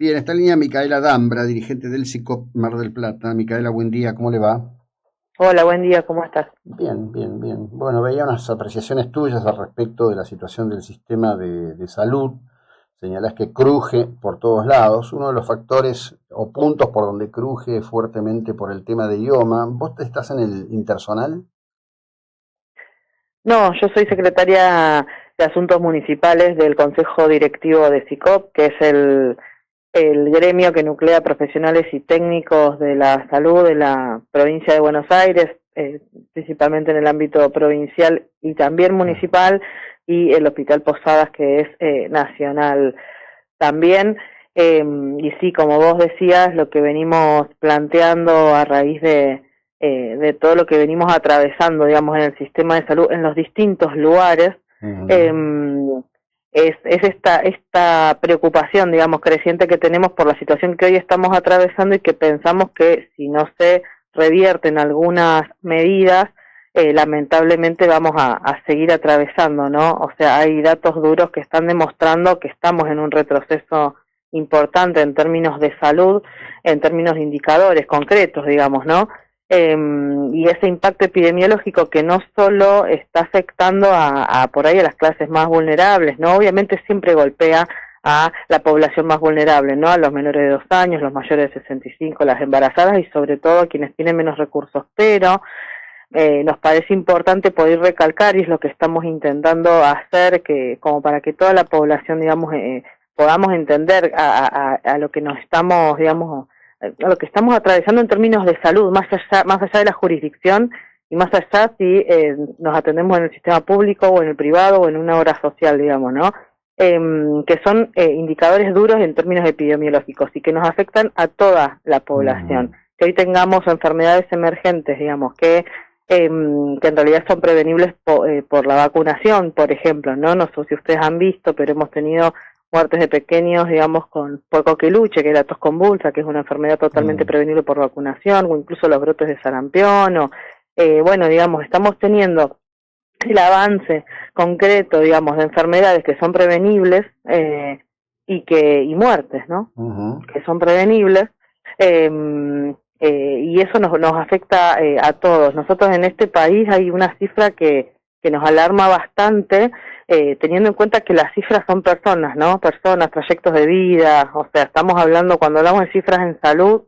Bien, está en línea Micaela Dambra, dirigente del SICOP Mar del Plata. Micaela, buen día, ¿cómo le va? Hola, buen día, ¿cómo estás? Bien, bien, bien. Bueno, veía unas apreciaciones tuyas al respecto de la situación del sistema de salud. Señalás que cruje por todos lados. Uno de los factores o puntos por donde cruje fuertemente por el tema de idioma. ¿Vos estás en el intersonal? No, yo soy secretaria de Asuntos Municipales del Consejo Directivo de SICOP, que es el gremio que nuclea profesionales y técnicos de la salud de la provincia de Buenos Aires, principalmente en el ámbito provincial y también Claro. municipal, y el Hospital Posadas, que es nacional también. Y sí, como vos decías, lo que venimos planteando a raíz de todo lo que venimos atravesando, digamos, en el sistema de salud en los distintos lugares, eh, Ujú. es esta preocupación, digamos, creciente que tenemos por la situación que hoy estamos atravesando y que pensamos que si no se revierten algunas medidas, lamentablemente vamos a seguir atravesando, ¿no? O sea, hay datos duros que están demostrando que estamos en un retroceso importante en términos de salud, en términos de indicadores concretos, digamos, ¿no? Y ese impacto epidemiológico que no solo está afectando a por ahí a las clases más vulnerables, ¿no? Obviamente siempre golpea a la población más vulnerable, ¿no? A los menores de 2 años, los mayores de 65, las embarazadas y sobre todo a quienes tienen menos recursos, pero nos parece importante poder recalcar, y es lo que estamos intentando hacer, que como para que toda la población, digamos, podamos entender a lo que nos estamos, digamos, a lo que estamos atravesando en términos de salud, más allá de la jurisdicción y más allá si nos atendemos en el sistema público o en el privado o en una obra social, digamos, ¿no? Que son indicadores duros en términos epidemiológicos y que nos afectan a toda la población. Ujú. Que hoy tengamos enfermedades emergentes, digamos, que en realidad son prevenibles por la vacunación, por ejemplo, ¿no? No sé si ustedes han visto, pero hemos tenido muertes de pequeños, digamos, por coqueluche, que es la tos convulsa, que es una enfermedad totalmente Mm. prevenible por vacunación, o incluso los brotes de sarampión, o, bueno, digamos, estamos teniendo el avance concreto, digamos, de enfermedades que son prevenibles, y muertes, ¿no? Ujú. Que son prevenibles, y eso nos afecta a todos. Nosotros en este país hay una cifra que nos alarma bastante, teniendo en cuenta que las cifras son personas, ¿no? Personas, trayectos de vida, o sea, estamos hablando, cuando hablamos de cifras en salud,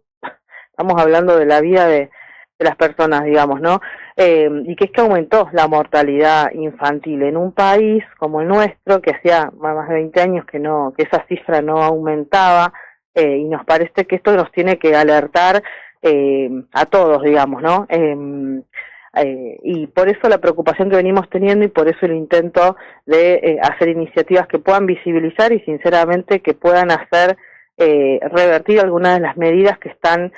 estamos hablando de la vida de las personas, digamos, ¿no? Y que es que aumentó la mortalidad infantil en un país como el nuestro, que hacía más de 20 años que esa cifra no aumentaba, y nos parece que esto nos tiene que alertar a todos, digamos, ¿no? Y por eso la preocupación que venimos teniendo y por eso el intento de hacer iniciativas que puedan visibilizar y sinceramente que puedan hacer revertir algunas de las medidas que están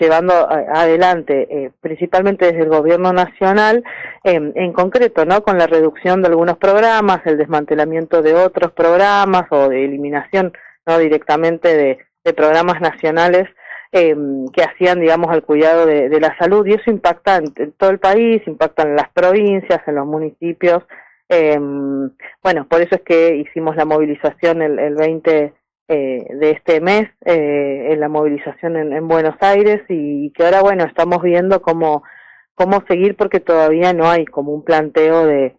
llevando adelante, principalmente desde el gobierno nacional, en concreto, ¿no? Con la reducción de algunos programas, el desmantelamiento de otros programas o de eliminación, ¿no? Directamente de programas nacionales que hacían, digamos, al cuidado de la salud, y eso impacta en todo el país, impacta en las provincias, en los municipios. Bueno, por eso es que hicimos la movilización el 20 de este mes, en la movilización en Buenos Aires, y que ahora, bueno, estamos viendo cómo seguir, porque todavía no hay como un planteo de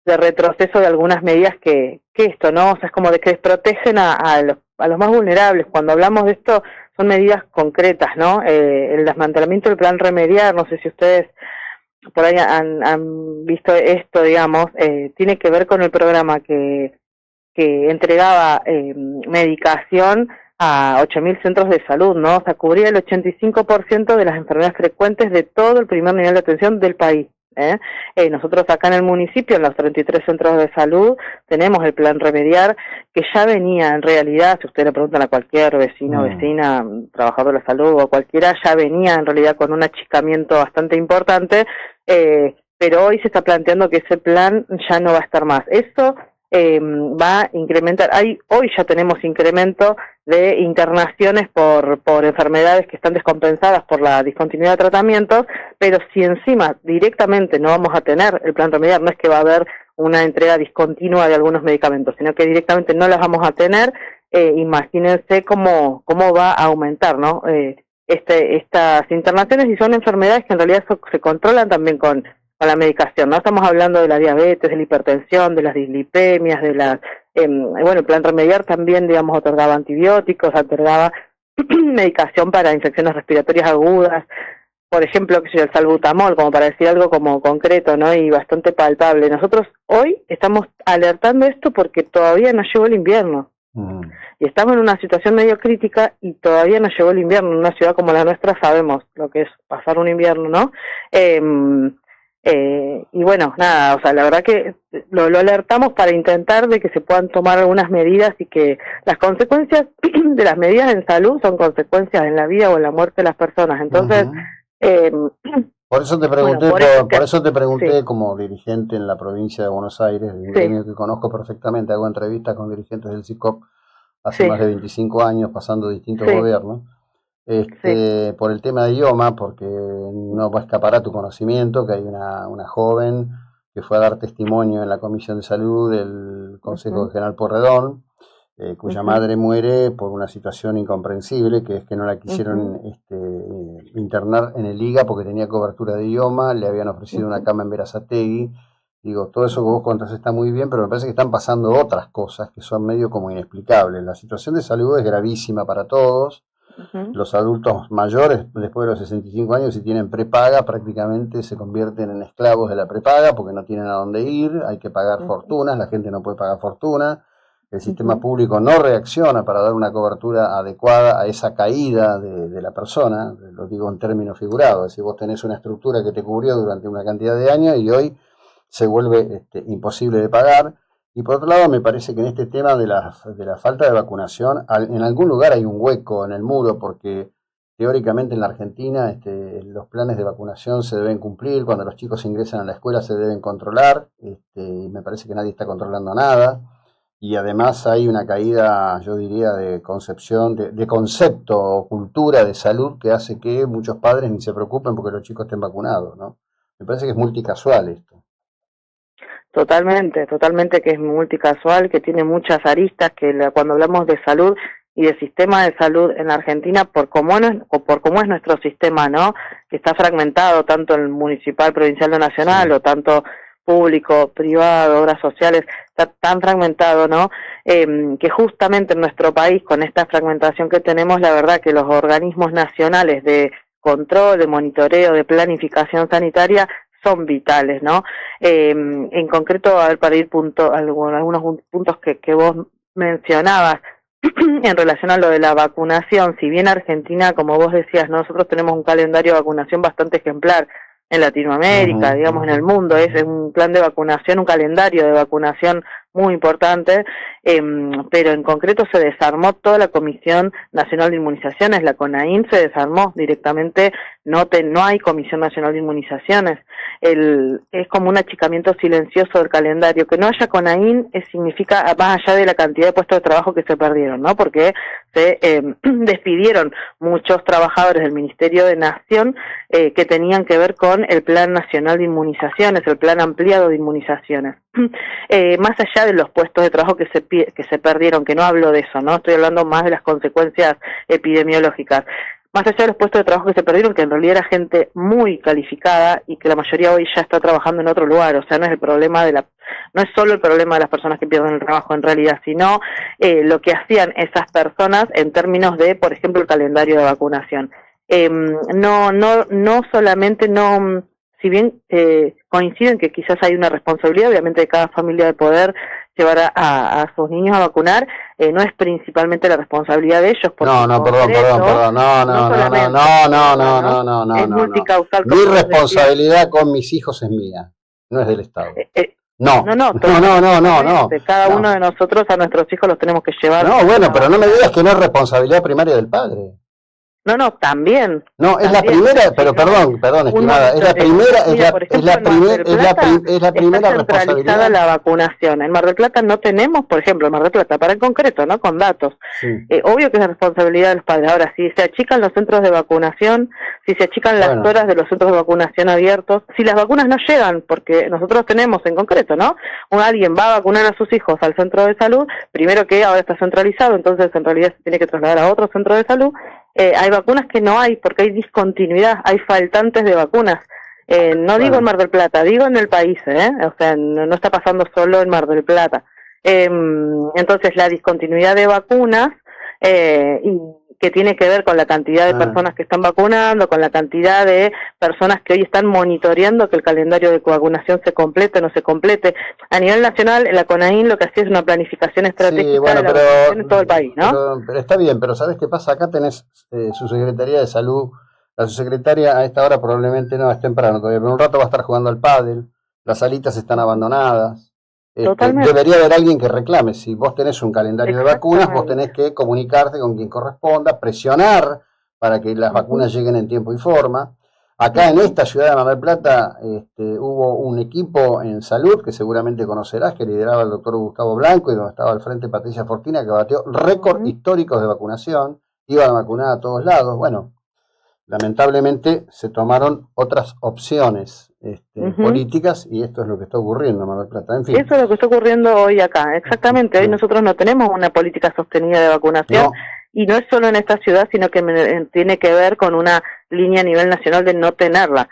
retroceso de algunas medidas que esto, ¿no? O sea, es como de que desprotegen a los más vulnerables. Cuando hablamos de esto, son medidas concretas, ¿no? El desmantelamiento del plan Remediar, no sé si ustedes por ahí han visto esto, digamos, tiene que ver con el programa que entregaba medicación a 8.000 centros de salud, ¿no? O sea, cubría el 85% de las enfermedades frecuentes de todo el primer nivel de atención del país. Nosotros acá en el municipio, en los 33 centros de salud, tenemos el plan Remediar, que ya venía en realidad, si ustedes le preguntan a cualquier vecino, Mm. vecina, trabajador de la salud o cualquiera, ya venía en realidad con un achicamiento bastante importante, pero hoy se está planteando que ese plan ya no va a estar más. Eso va a incrementar. Hoy ya tenemos incremento de internaciones por enfermedades que están descompensadas por la discontinuidad de tratamientos, pero si encima directamente no vamos a tener el plan Remediar, no es que va a haber una entrega discontinua de algunos medicamentos, sino que directamente no las vamos a tener, imagínense cómo va a aumentar, ¿no? Estas internaciones, y son enfermedades que en realidad se controlan también con la medicación, ¿no? Estamos hablando de la diabetes, de la hipertensión, de las dislipemias, de las, bueno, el plan Remediar también, digamos, otorgaba antibióticos, otorgaba medicación para infecciones respiratorias agudas, por ejemplo, que el salbutamol, como para decir algo como concreto, ¿no? Y bastante palpable. Nosotros hoy estamos alertando esto porque todavía no llegó el invierno. Y estamos en una situación medio crítica y todavía no llegó el invierno. En una ciudad como la nuestra sabemos lo que es pasar un invierno, ¿no? Y bueno, nada, o sea, la verdad que lo alertamos para intentar de que se puedan tomar algunas medidas y que las consecuencias de las medidas en salud son consecuencias en la vida o en la muerte de las personas. Entonces, por eso te pregunté, bueno, por eso te pregunté sí, como dirigente en la provincia de Buenos Aires, de un sí, gremio que conozco perfectamente, hago entrevistas con dirigentes del SICOP hace sí, más de 25 años, pasando distintos sí, gobiernos, sí, por el tema de idioma, porque no va a escapar a tu conocimiento que hay una joven que fue a dar testimonio en la Comisión de Salud del Consejo ujú, General Porredón, cuya ujú, madre muere por una situación incomprensible, que es que no la ujú, quisieron internar en el IGA porque tenía cobertura de idioma, le habían ofrecido una ujú, cama en Berazategui. Digo, todo eso que ujú, vos contás está muy bien, pero me parece que están pasando otras cosas que son medio como inexplicables. La situación de salud es gravísima para todos. ujú, Los adultos mayores, después de los 65 años, si tienen prepaga, prácticamente se convierten en esclavos de la prepaga porque no tienen a dónde ir, hay que pagar ujú, fortunas, la gente no puede pagar fortuna, el sistema ujú. público no reacciona para dar una cobertura adecuada a esa caída de la persona, lo digo en términos figurados, es decir, vos tenés una estructura que te cubrió durante una cantidad de años y hoy se vuelve imposible de pagar. Y por otro lado, me parece que en este tema de la falta de vacunación, en algún lugar hay un hueco en el muro, porque teóricamente en la Argentina los planes de vacunación se deben cumplir, cuando los chicos ingresan a la escuela se deben controlar, y me parece que nadie está controlando nada. Y además hay una caída, yo diría, de concepción, de concepto o cultura de salud que hace que muchos padres ni se preocupen porque los chicos estén vacunados, ¿no? Me parece que es multicasual esto. Totalmente, totalmente, que es multicasual, que tiene muchas aristas, que cuando hablamos de salud y de sistema de salud en la Argentina, por cómo es nuestro sistema, ¿no? Que está fragmentado tanto en el municipal, provincial o Sí. nacional, o tanto público, privado, obras sociales, está tan fragmentado, ¿no? Que justamente en nuestro país, con esta fragmentación que tenemos, la verdad que los organismos nacionales de control, de monitoreo, de planificación sanitaria son vitales, ¿no? En concreto, a ver, para ir algunos puntos que vos mencionabas en relación a lo de la vacunación, si bien Argentina, como vos decías, nosotros tenemos un calendario de vacunación bastante ejemplar en Latinoamérica, Ujú, digamos, en el mundo, es un plan de vacunación, un calendario de vacunación muy importante, pero en concreto se desarmó toda la Comisión Nacional de Inmunizaciones, la CONAIN se desarmó directamente, no hay Comisión Nacional de Inmunizaciones, es como un achicamiento silencioso del calendario. Que no haya CONAIN significa, más allá de la cantidad de puestos de trabajo que se perdieron, ¿no? Porque se despidieron muchos trabajadores del Ministerio de Nación que tenían que ver con el Plan Nacional de Inmunizaciones, el Plan Ampliado de Inmunizaciones. Más allá de los puestos de trabajo que se perdieron, que no hablo de eso, ¿no? Estoy hablando más de las consecuencias epidemiológicas. Más allá de los puestos de trabajo que se perdieron, que en realidad era gente muy calificada y que la mayoría hoy ya está trabajando en otro lugar, o sea, no es solo el problema de las personas que pierden el trabajo en realidad, sino lo que hacían esas personas en términos de, por ejemplo, el calendario de vacunación. No solamente no, si bien coinciden que quizás hay una responsabilidad, obviamente, de cada familia de poder llevar a sus niños a vacunar, no es principalmente la responsabilidad de ellos, porque no, en no, perdón, concreto, no, no no, no, no, solamente, no, no, perdón, no, ¿no? no, no, no, Es no, no. multicausal, Mi como vos decías. responsabilidad con mis hijos es mía, no es del Estado. Eh, eh, No, no, no, no, no, no, no, no, totalmente. Cada uno de no. nosotros a nuestros hijos los tenemos que llevar No, bueno, a pero no me vacunar. digas que no es responsabilidad primaria del padre. No, también. No, es También, la primera, pero no, perdón, estimada, es la primera, mira, por ejemplo, en Mar del Plata es la primera está centralizada responsabilidad. la vacunación. En Mar del Plata no tenemos, por ejemplo, en Mar del Plata, para en concreto, ¿no? Con datos. Sí. Obvio que es la responsabilidad de los padres. Ahora, si se achican los centros de vacunación, si se achican las Bueno, horas de los centros de vacunación abiertos, si las vacunas no llegan, porque nosotros tenemos en concreto, ¿no? Alguien va a vacunar a sus hijos al centro de salud, primero que ahora está centralizado, entonces en realidad se tiene que trasladar a otro centro de salud. Hay vacunas que no hay porque hay discontinuidad, hay faltantes de vacunas. No digo en Mar del Plata, digo en el país, o sea, no está pasando solo en Mar del Plata. Entonces la discontinuidad de vacunas, y que tiene que ver con la cantidad de personas que están vacunando, con la cantidad de personas que hoy están monitoreando que el calendario de vacunación se complete o no se complete. A nivel nacional, la CONAIN lo que hacía es una planificación estratégica sí, bueno, de la vacunación en todo el país, ¿no? pero está bien, pero ¿sabes qué pasa? Acá tenés su Secretaría de Salud, la subsecretaria a esta hora probablemente no, es temprano todavía, pero un rato va a estar jugando al pádel, las salitas están abandonadas. Totalmente. Debería haber alguien que reclame. Si vos tenés un calendario de vacunas, vos tenés que comunicarte con quien corresponda, presionar para que las vacunas lleguen en tiempo y forma. Acá en esta ciudad de Mar del Plata hubo un equipo en salud que seguramente conocerás, que lideraba el doctor Gustavo Blanco y donde estaba al frente Patricia Fortina, que batió récord históricos de vacunación, iban a vacunar a todos lados. Bueno, lamentablemente se tomaron otras opciones políticas y esto es lo que está ocurriendo en Mar del Plata. En fin. Eso es lo que está ocurriendo hoy acá, exactamente. Hoy nosotros no tenemos una política sostenida de vacunación, no. Y no es solo en esta ciudad, sino que tiene que ver con una línea a nivel nacional de no tenerla.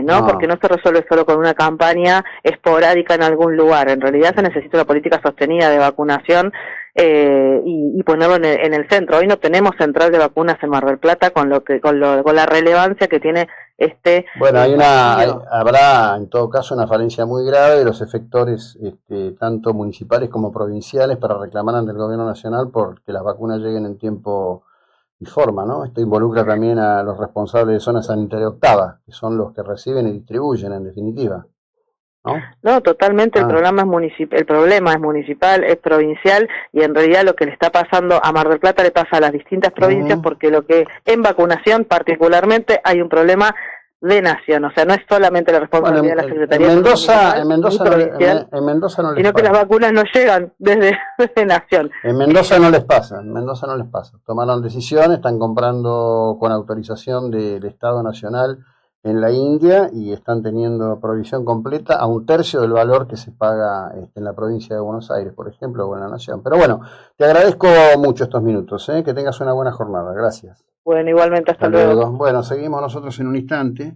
No, porque no se resuelve solo con una campaña esporádica en algún lugar. En realidad se necesita una política sostenida de vacunación y ponerlo en el centro. Hoy no tenemos central de vacunas en Mar del Plata con la relevancia que tiene bueno, habrá en todo caso una falencia muy grave de los efectores tanto municipales como provinciales para reclamar ante el gobierno nacional porque las vacunas lleguen en tiempo y forma, ¿no? Esto involucra también a los responsables de zona sanitaria octava, que son los que reciben y distribuyen en definitiva, ¿no? No, totalmente, el problema es municipal, es provincial, y en realidad lo que le está pasando a Mar del Plata le pasa a las distintas provincias, porque lo que en vacunación particularmente hay un problema de nación, o sea, no es solamente la responsabilidad de la Secretaría en Mendoza no les sino pasa. Que las vacunas no llegan desde nación. En Mendoza no les pasa, tomaron decisiones, están comprando con autorización del Estado Nacional en la India y están teniendo provisión completa a 1/3 del valor que se paga en la provincia de Buenos Aires, por ejemplo, o en la Nación. Pero bueno, te agradezco mucho estos minutos, que tengas una buena jornada, gracias. Bueno, igualmente, hasta luego. Bueno, seguimos nosotros en un instante.